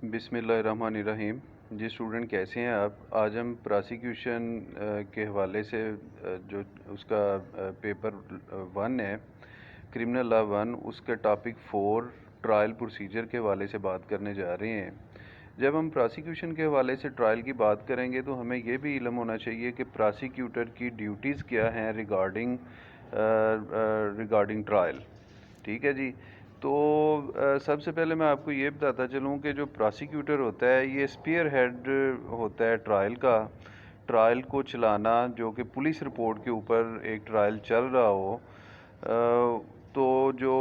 بسم اللہ الرحمن الرحیم۔ جی اسٹوڈنٹ، کیسے ہیں آپ؟ آج ہم پراسیکیوشن کے حوالے سے جو اس کا پیپر 1 ہے، کرمنل لا 1، اس کا ٹاپک 4 ٹرائل پروسیجر کے حوالے سے بات کرنے جا رہے ہیں۔ جب ہم پراسیکیوشن کے حوالے سے ٹرائل کی بات کریں گے تو ہمیں یہ بھی علم ہونا چاہیے کہ پراسیکیوٹر کی ڈیوٹیز کیا ہیں ریگارڈنگ ٹرائل۔ ٹھیک ہے جی۔ تو سب سے پہلے میں آپ کو یہ بتاتا چلوں کہ جو پراسیکیوٹر ہوتا ہے یہ اسپیئر ہیڈ ہوتا ہے ٹرائل کو چلانا، جو کہ پولیس رپورٹ کے اوپر ایک ٹرائل چل رہا ہو، تو جو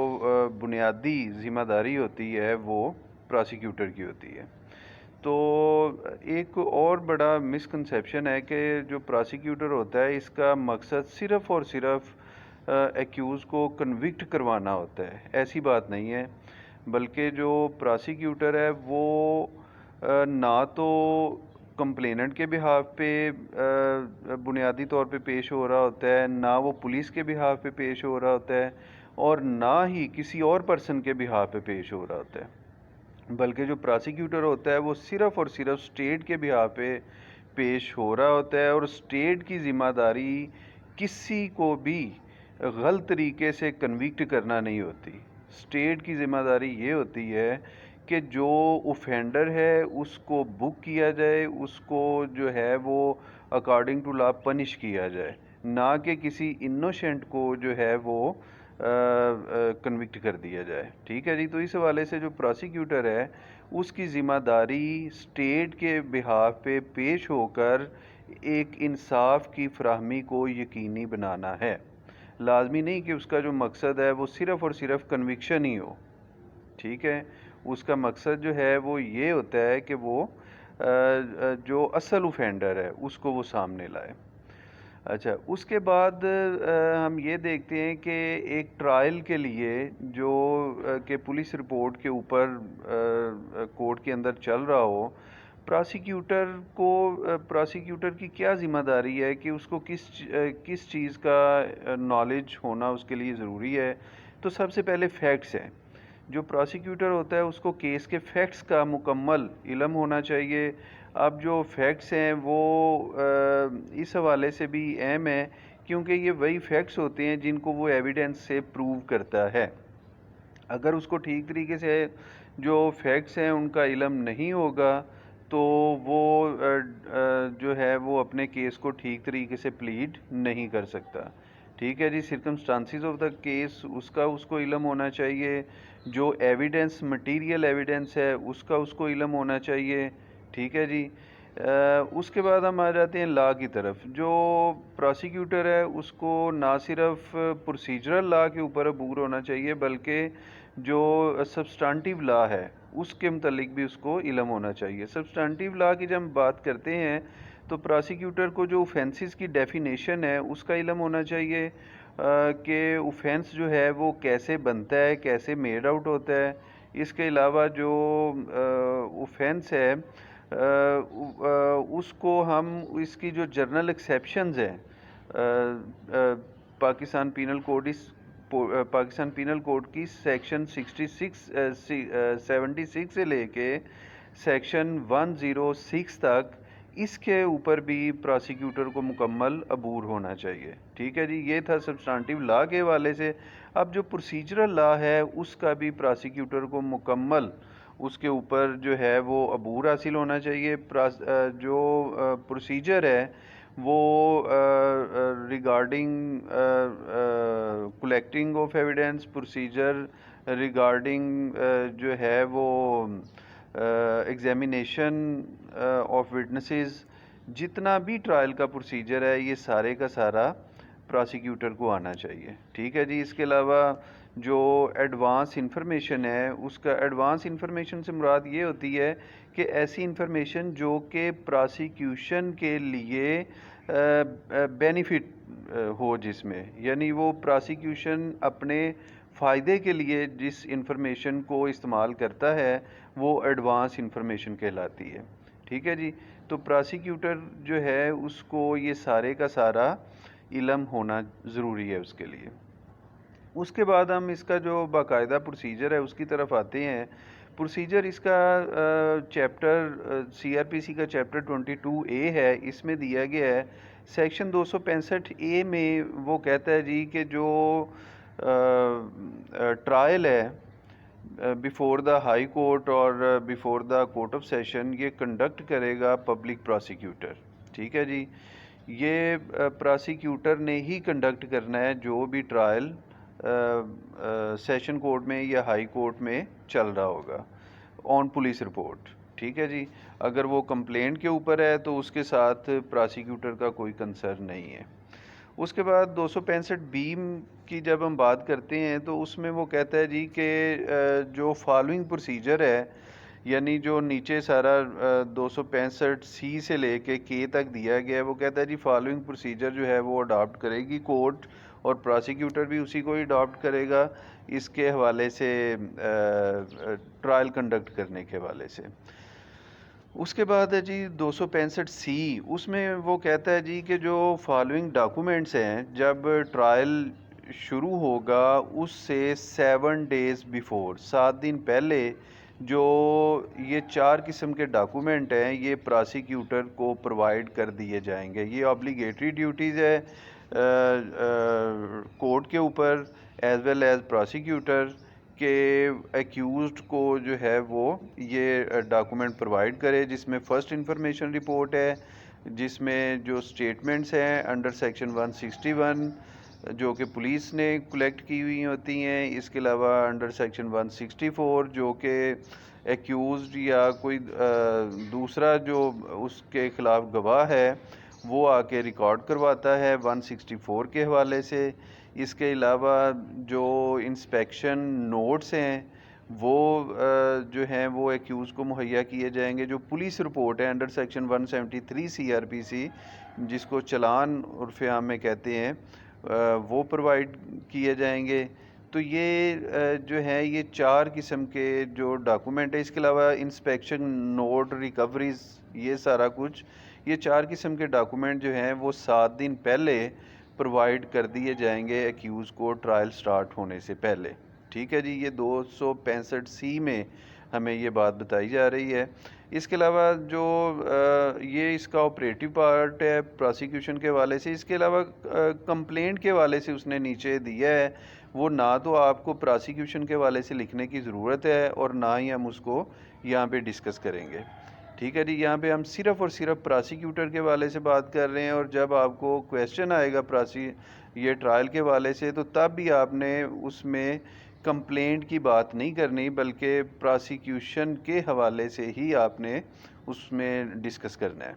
بنیادی ذمہ داری ہوتی ہے وہ پراسیکیوٹر کی ہوتی ہے۔ تو ایک اور بڑا مسکنسیپشن ہے کہ جو پراسیکیوٹر ہوتا ہے اس کا مقصد صرف اور صرف ایکیوز کو کنوکٹ کروانا ہوتا ہے۔ ایسی بات نہیں ہے، بلکہ جو پراسیکیوٹر ہے وہ نہ تو کمپلیننٹ کے بہاف پہ بنیادی طور پہ پیش ہو رہا ہوتا ہے، نہ وہ پولیس کے بہاف پہ پیش ہو رہا ہوتا ہے، اور نہ ہی کسی اور پرسن کے بہاف پہ پیش ہو رہا ہوتا ہے، بلکہ جو پراسیکیوٹر ہوتا ہے وہ صرف اور صرف اسٹیٹ کے بہاف پہ پیش ہو رہا ہوتا ہے، اور اسٹیٹ کی ذمہ داری کسی کو بھی غلط طریقے سے کنوکٹ کرنا نہیں ہوتی۔ اسٹیٹ کی ذمہ داری یہ ہوتی ہے کہ جو اوفینڈر ہے اس کو بک کیا جائے، اس کو جو ہے وہ اکارڈنگ ٹو لا پنش کیا جائے، نہ کہ کسی انوسینٹ کو جو ہے وہ کنوکٹ کر دیا جائے۔ ٹھیک ہے جی۔ تو اس حوالے سے جو پراسیکیوٹر ہے اس کی ذمہ داری اسٹیٹ کے بہاف پہ پیش ہو کر ایک انصاف کی فراہمی کو یقینی بنانا ہے۔ لازمی نہیں کہ اس کا جو مقصد ہے وہ صرف اور صرف کنوکشن ہی ہو۔ ٹھیک ہے، اس کا مقصد جو ہے وہ یہ ہوتا ہے کہ وہ جو اصل اوفینڈر ہے اس کو وہ سامنے لائے۔ اچھا، اس کے بعد ہم یہ دیکھتے ہیں کہ ایک ٹرائل کے لیے جو کہ پولیس رپورٹ کے اوپر کورٹ کے اندر چل رہا ہو، پراسیکیوٹر کی کیا ذمہ داری ہے کہ اس کو کس چیز کا نالج ہونا اس کے لیے ضروری ہے۔ تو سب سے پہلے فیکٹس ہیں۔ جو پراسیکیوٹر ہوتا ہے اس کو کیس کے فیکٹس کا مکمل علم ہونا چاہیے۔ اب جو فیکٹس ہیں وہ اس حوالے سے بھی اہم ہیں کیونکہ یہ وہی فیکٹس ہوتے ہیں جن کو وہ ایویڈنس سے پروو کرتا ہے۔ اگر اس کو ٹھیک طریقے سے جو فیکٹس ہیں ان کا علم نہیں ہوگا تو وہ جو ہے وہ اپنے کیس کو ٹھیک طریقے سے پلیڈ نہیں کر سکتا۔ ٹھیک ہے جی۔ سرکمسٹانسز آف دا کیس اس کو علم ہونا چاہیے، جو ایویڈنس مٹیریل ایویڈنس ہے اس کو علم ہونا چاہیے۔ ٹھیک ہے جی۔ اس کے بعد ہم آ جاتے ہیں لا کی طرف۔ جو پراسیکیوٹر ہے اس کو نہ صرف پروسیجرل لا کے اوپر عبور ہونا چاہیے بلکہ جو سبسٹانٹیو لا ہے اس کے متعلق بھی اس کو علم ہونا چاہیے۔ سبسٹانٹیو لا کی جب ہم بات کرتے ہیں تو پراسیکیوٹر کو جو اوفینسز کی ڈیفینیشن ہے اس کا علم ہونا چاہیے کہ اوفینس جو ہے وہ کیسے بنتا ہے، کیسے میڈ آؤٹ ہوتا ہے۔ اس کے علاوہ جو اوفینس ہے اس کو ہم اس کی جو جرنل ایکسیپشنز ہیں پاکستان پینل کوڈ کی سیکشن 76 سے لے کے سیکشن 106 تک، اس کے اوپر بھی پراسیکیوٹر کو مکمل عبور ہونا چاہیے۔ ٹھیک ہے جی۔ یہ تھا سبسٹانٹیو لا کے حوالے سے۔ اب جو پروسیجرل لا ہے اس کا بھی پراسیکیوٹر کو مکمل اس کے اوپر جو ہے وہ عبور حاصل ہونا چاہیے۔ جو پروسیجر ہے وہ regarding collecting of evidence, procedure regarding جو ہے وہ ایگزامینیشن آف وٹنسز، جتنا بھی ٹرائل کا پروسیجر ہے یہ سارے کا سارا پراسیکیوٹر کو آنا چاہیے۔ ٹھیک ہے جی۔ اس کے علاوہ جو ایڈوانس انفارمیشن ہے اس کا، ایڈوانس انفارمیشن سے مراد یہ ہوتی ہے کہ ایسی انفارمیشن جو کہ پراسیکیوشن کے لیے بینیفٹ ہو، جس میں یعنی وہ پراسیکیوشن اپنے فائدے کے لیے جس انفارمیشن کو استعمال کرتا ہے وہ ایڈوانس انفارمیشن کہلاتی ہے۔ ٹھیک ہے جی۔ تو پراسیکیوٹر جو ہے اس کو یہ سارے کا سارا علم ہونا ضروری ہے اس کے لیے۔ اس کے بعد ہم اس کا جو باقاعدہ پروسیجر ہے اس کی طرف آتے ہیں۔ پروسیجر اس کا چیپٹر CRPC کا چیپٹر 22A ہے، اس میں دیا گیا ہے سیکشن 265A میں وہ کہتا ہے جی کہ جو ٹرائل ہے بیفور دا ہائی کورٹ اور before the court of session یہ کنڈکٹ کرے گا پبلک پراسیکیوٹر. ٹھیک ہے جی، یہ پراسیکیوٹر نے ہی کنڈکٹ کرنا ہے جو بھی ٹرائل سیشن کورٹ میں یا ہائی کورٹ میں چل رہا ہوگا آن پولیس رپورٹ. ٹھیک ہے جی، اگر وہ کمپلینٹ کے اوپر ہے تو اس کے ساتھ پراسیکیوٹر کا کوئی کنسرن نہیں ہے. اس کے بعد 265B کی جب ہم بات کرتے ہیں تو اس میں وہ کہتا ہے جی کہ جو فالوئنگ پروسیجر ہے، یعنی جو نیچے سارا 265C سے لے کے K تک دیا گیا ہے، وہ کہتا ہے جی فالوئنگ پروسیجر جو ہے وہ اڈاپٹ کرے گی کورٹ، اور پراسیکیوٹر بھی اسی کو ہی اڈاپٹ کرے گا اس کے حوالے سے، ٹرائل کنڈکٹ کرنے کے حوالے سے. اس کے بعد ہے جی 265C، اس میں وہ کہتا ہے جی کہ جو فالوئنگ ڈاکومنٹس ہیں جب ٹرائل شروع ہوگا اس سے 7 days بیفور، 7 دن پہلے جو یہ 4 قسم کے ڈاکومنٹ ہیں یہ پراسیکیوٹر کو پرووائڈ کر دیے جائیں گے. یہ آبلیگیٹری ڈیوٹیز ہے کورٹ کے اوپر ایز ویل ایز پراسیکیوٹر کہ ایکیوزڈ کو جو ہے وہ یہ ڈاکومنٹ پرووائڈ کرے، جس میں فرسٹ انفارمیشن رپورٹ ہے، جس میں جو سٹیٹمنٹس ہیں انڈر سیکشن 161 جو کہ پولیس نے کلیکٹ کی ہوئی ہوتی ہیں، اس کے علاوہ انڈر سیکشن 164 جو کہ ایکیوزڈ یا کوئی دوسرا جو اس کے خلاف گواہ ہے وہ آ کے ریکارڈ کرواتا ہے 164 کے حوالے سے. اس کے علاوہ جو انسپیکشن نوٹس ہیں وہ جو ہیں وہ ایکیوز کو مہیا کیے جائیں گے. جو پولیس رپورٹ ہے انڈر سیکشن 173 CRPC جس کو چلان عرف عام میں کہتے ہیں وہ پرووائڈ کیے جائیں گے. تو یہ جو ہے یہ 4 قسم کے جو ڈاکومنٹ ہے، اس کے علاوہ انسپیکشن نوٹ، ریکوریز، یہ سارا کچھ، یہ 4 قسم کے ڈاکومنٹ جو ہیں وہ 7 دن پہلے پرووائڈ کر دیے جائیں گے ایکیوز کو ٹرائل سٹارٹ ہونے سے پہلے. ٹھیک ہے جی، یہ 265C میں ہمیں یہ بات بتائی جا رہی ہے. اس کے علاوہ جو یہ اس کا آپریٹو پارٹ ہے پراسیکیوشن کے حوالے سے، اس کے علاوہ کمپلینٹ کے حوالے سے اس نے نیچے دیا ہے، وہ نہ تو آپ کو پراسیکیوشن کے حوالے سے لکھنے کی ضرورت ہے اور نہ ہی ہم اس کو یہاں پہ ڈسکس کریں گے. ٹھیک ہے جی، یہاں پہ ہم صرف اور صرف پراسیکیوٹر کے حوالے سے بات کر رہے ہیں، اور جب آپ کو کویسچن آئے گا یہ ٹرائل کے حوالے سے تو تب بھی آپ نے اس میں کمپلینٹ کی بات نہیں کرنی بلکہ پراسیکیوشن کے حوالے سے ہی آپ نے اس میں ڈسکس کرنا ہے.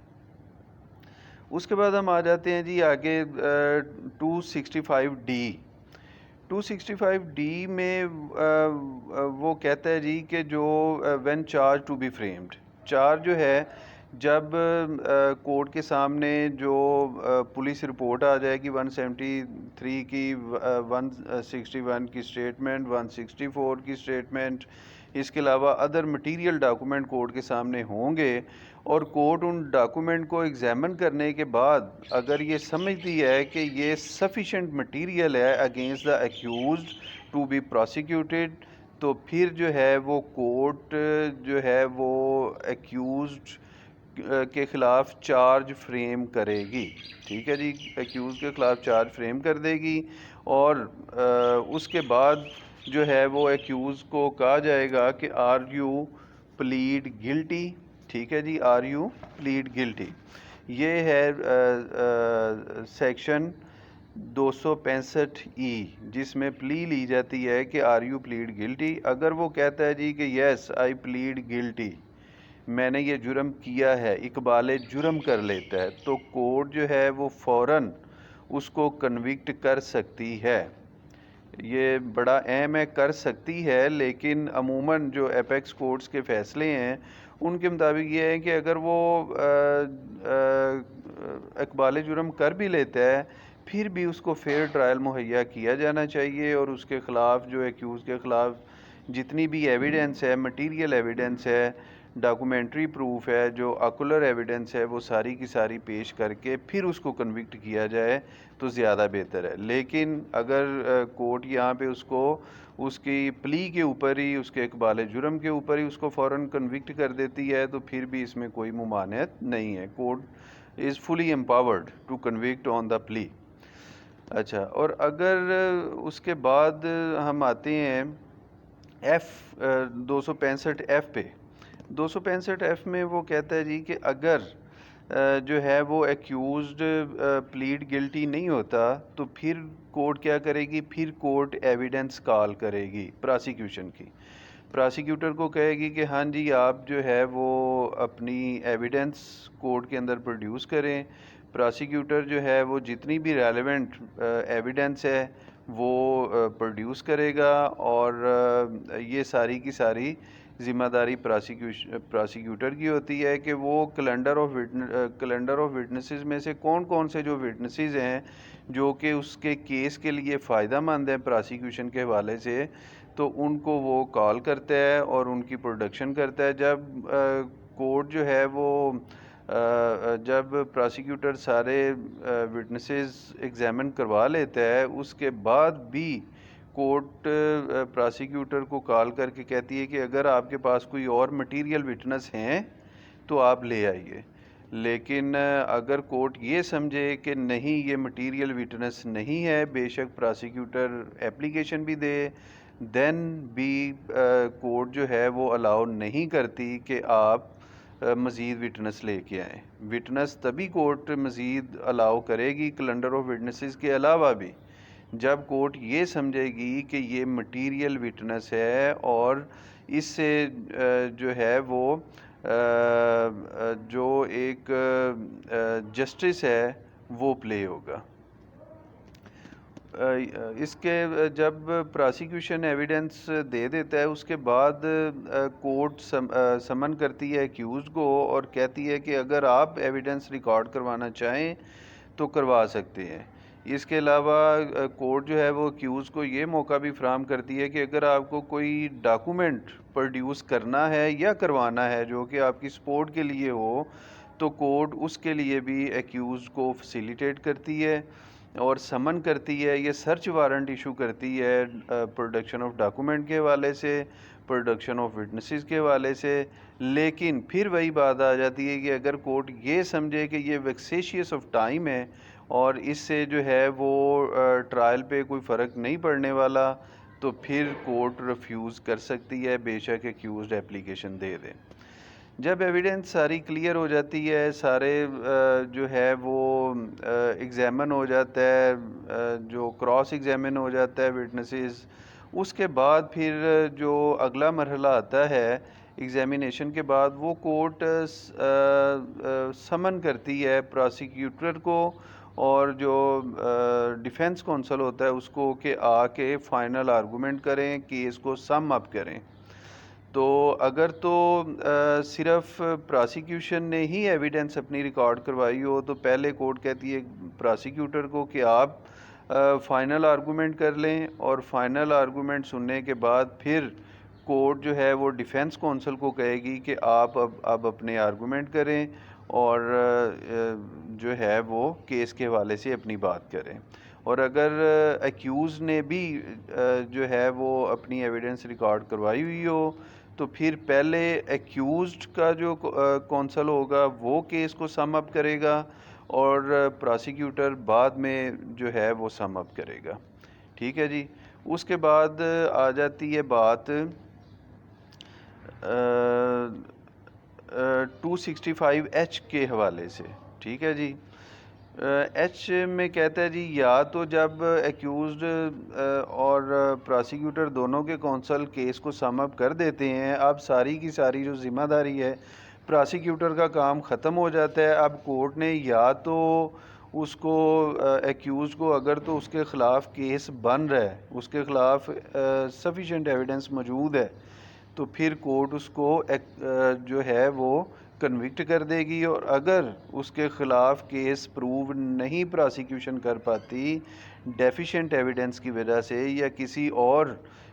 اس کے بعد ہم آ جاتے ہیں جی آگے 265D. 265D میں وہ کہتا ہے جی کہ جو when charge to be framed, charge جو ہے جب کورٹ کے سامنے جو پولیس رپورٹ آ جائے گی 173 کی، 161 کی سٹیٹمنٹ، 164 کی سٹیٹمنٹ، اس کے علاوہ ادر مٹیریل ڈاکومنٹ کورٹ کے سامنے ہوں گے، اور کورٹ ان ڈاکومنٹ کو ایگزامن کرنے کے بعد اگر یہ سمجھتی ہے کہ یہ سفیشینٹ مٹیریل ہے against the accused to be پراسیکیوٹیڈ، تو پھر جو ہے وہ کورٹ جو ہے وہ ایکیوزڈ کے خلاف چارج فریم کرے گی. ٹھیک ہے جی، ایکیوز کے خلاف چارج فریم کر دے گی، اور اس کے بعد جو ہے وہ ایکیوز کو کہا جائے گا کہ آر یو پلیڈ گلٹی. ٹھیک ہے جی، آر یو پلیڈ گلٹی. یہ ہے سیکشن 265E جس میں پلی لی جاتی ہے کہ آر یو پلیڈ گلٹی. اگر وہ کہتا ہے جی کہ یس آئی پلیڈ گلٹی، میں نے یہ جرم کیا ہے، اقبال جرم کر لیتا ہے، تو کورٹ جو ہے وہ فوراً اس کو کنوکٹ کر سکتی ہے. یہ بڑا اہم ہے، کر سکتی ہے، لیکن عموماً جو ایپیکس کورٹس کے فیصلے ہیں ان کے مطابق یہ ہے کہ اگر وہ اقبال جرم کر بھی لیتا ہے پھر بھی اس کو فیئر ٹرائل مہیا کیا جانا چاہیے، اور اس کے خلاف جو ایکیوز کے خلاف جتنی بھی ایویڈنس ہے، مٹیریل ایویڈنس ہے، ڈاکومنٹری پروف ہے، جو آکولر ایویڈنس ہے، وہ ساری کی ساری پیش کر کے پھر اس کو کنوکٹ کیا جائے تو زیادہ بہتر ہے۔ لیکن اگر کورٹ یہاں پہ اس کو اس کی پلی کے اوپر ہی، اس کے اقبال جرم کے اوپر ہی اس کو فوراً کنوکٹ کر دیتی ہے تو پھر بھی اس میں کوئی ممانعت نہیں ہے۔ Court is fully empowered to convict on the plea. اچھا، اور اگر اس کے بعد ہم آتے ہیں ایف 265 پہ، 265 میں وہ کہتا ہے جی کہ اگر جو ہے وہ ایکیوزڈ پلیڈ گلٹی نہیں ہوتا تو پھر کورٹ کیا کرے گی؟ پھر کورٹ ایویڈنس کال کرے گی پراسیکیوشن کی، پراسیکیوٹر کو کہے گی کہ ہاں جی آپ جو ہے وہ اپنی ایویڈنس کورٹ کے اندر پروڈیوس کریں۔ پراسیکیوٹر جو ہے وہ جتنی بھی ریلیونٹ ایویڈنس ہے وہ پروڈیوس کرے گا، اور یہ ساری کی ساری ذمہ داری پراسیکیوٹر کی ہوتی ہے کہ وہ کیلنڈر آف وٹنسز میں سے کون کون سے جو وٹنسز ہیں جو کہ اس کے کیس کے لیے فائدہ مند ہیں پراسیکیوشن کے حوالے سے، تو ان کو وہ کال کرتا ہے اور ان کی پروڈکشن کرتا ہے۔ جب کورٹ جو ہے وہ جب پراسیکیوٹر سارے وٹنسز ایگزامن کروا لیتا ہے، اس کے بعد بھی کورٹ پراسیکیوٹر کو کال کر کے کہتی ہے کہ اگر آپ کے پاس کوئی اور مٹیریل وٹنس ہیں تو آپ لے آئیے۔ لیکن اگر کورٹ یہ سمجھے کہ نہیں یہ مٹیریل وٹنس نہیں ہے، بے شک پراسیکیوٹر اپلیکیشن بھی دے، دین بھی کورٹ جو ہے وہ الاؤ نہیں کرتی کہ آپ مزید وٹنس لے کے آئیں۔ وٹنس تبھی کورٹ مزید الاؤ کرے گی کیلنڈر آف وٹنسز کے علاوہ بھی جب کورٹ یہ سمجھے گی کہ یہ مٹیریل وٹنس ہے اور اس سے جو ہے وہ جو ایک جسٹس ہے وہ پلے ہوگا۔ اس کے جب پراسیکیوشن ایویڈنس دے دیتا ہے اس کے بعد کورٹ سمن کرتی ہے ایکیوزڈ کو اور کہتی ہے کہ اگر آپ ایویڈنس ریکارڈ کروانا چاہیں تو کروا سکتے ہیں۔ اس کے علاوہ کورٹ جو ہے وہ ایکیوز کو یہ موقع بھی فراہم کرتی ہے کہ اگر آپ کو کوئی ڈاکومنٹ پروڈیوس کرنا ہے یا کروانا ہے جو کہ آپ کی سپورٹ کے لیے ہو تو کورٹ اس کے لیے بھی ایکیوز کو فیسیلیٹیٹ کرتی ہے اور سمن کرتی ہے، یہ سرچ وارنٹ ایشو کرتی ہے پروڈکشن آف ڈاکومنٹ کے حوالے سے، پروڈکشن آف وٹنسز کے حوالے سے۔ لیکن پھر وہی بات آ جاتی ہے کہ اگر کورٹ یہ سمجھے کہ یہ ویکسیشیس آف ٹائم ہے اور اس سے جو ہے وہ ٹرائل پہ کوئی فرق نہیں پڑنے والا تو پھر کورٹ ریفیوز کر سکتی ہے، بے شک ایکیوزڈ اپلیکیشن دے دے۔ جب ایویڈنس ساری کلیئر ہو جاتی ہے، سارے جو ہے وہ ایگزامن ہو جاتا ہے، جو کراس ایگزامن ہو جاتا ہے وٹنسز، اس کے بعد پھر جو اگلا مرحلہ آتا ہے ایگزامینیشن کے بعد، وہ کورٹ سمن کرتی ہے پراسیکیوٹر کو اور جو ڈیفنس کونسل ہوتا ہے اس کو کہ آ کے فائنل آرگومنٹ کریں، کیس کو سم اپ کریں۔ تو اگر تو صرف پراسیکیوشن نے ہی ایویڈنس اپنی ریکارڈ کروائی ہو تو پہلے کورٹ کہتی ہے پراسیکیوٹر کو کہ آپ فائنل آرگومنٹ کر لیں، اور فائنل آرگومنٹ سننے کے بعد پھر کورٹ جو ہے وہ ڈیفنس کونسل کو کہے گی کہ آپ اب اپنے آرگومنٹ کریں اور جو ہے وہ کیس کے حوالے سے اپنی بات کریں۔ اور اگر ایکیوز نے بھی جو ہے وہ اپنی ایویڈنس ریکارڈ کروائی ہوئی ہو تو پھر پہلے ایکیوزڈ کا جو کونسل ہوگا وہ کیس کو سم اپ کرے گا اور پراسیکیوٹر بعد میں جو ہے وہ سم اپ کرے گا۔ ٹھیک ہے جی۔ اس کے بعد آ جاتی ہے بات 265H کے حوالے سے۔ ٹھیک ہے جی۔ ایچ میں کہتا ہے جی یا تو جب ایکیوزڈ اور پراسیکیوٹر دونوں کے کونسل کیس کو سم اپ کر دیتے ہیں، اب ساری کی ساری جو ذمہ داری ہے پراسیکیوٹر کا کام ختم ہو جاتا ہے۔ اب کورٹ نے یا تو اس کو ایکیوز کو اگر تو اس کے خلاف کیس بن رہا ہے، اس کے خلاف سفیشینٹ ایویڈنس موجود ہے تو پھر کورٹ اس کو جو ہے وہ کنوکٹ کر دے گی، اور اگر اس کے خلاف کیس پروو نہیں پراسیکیوشن کر پاتی ڈیفیشینٹ ایویڈنس کی وجہ سے یا کسی اور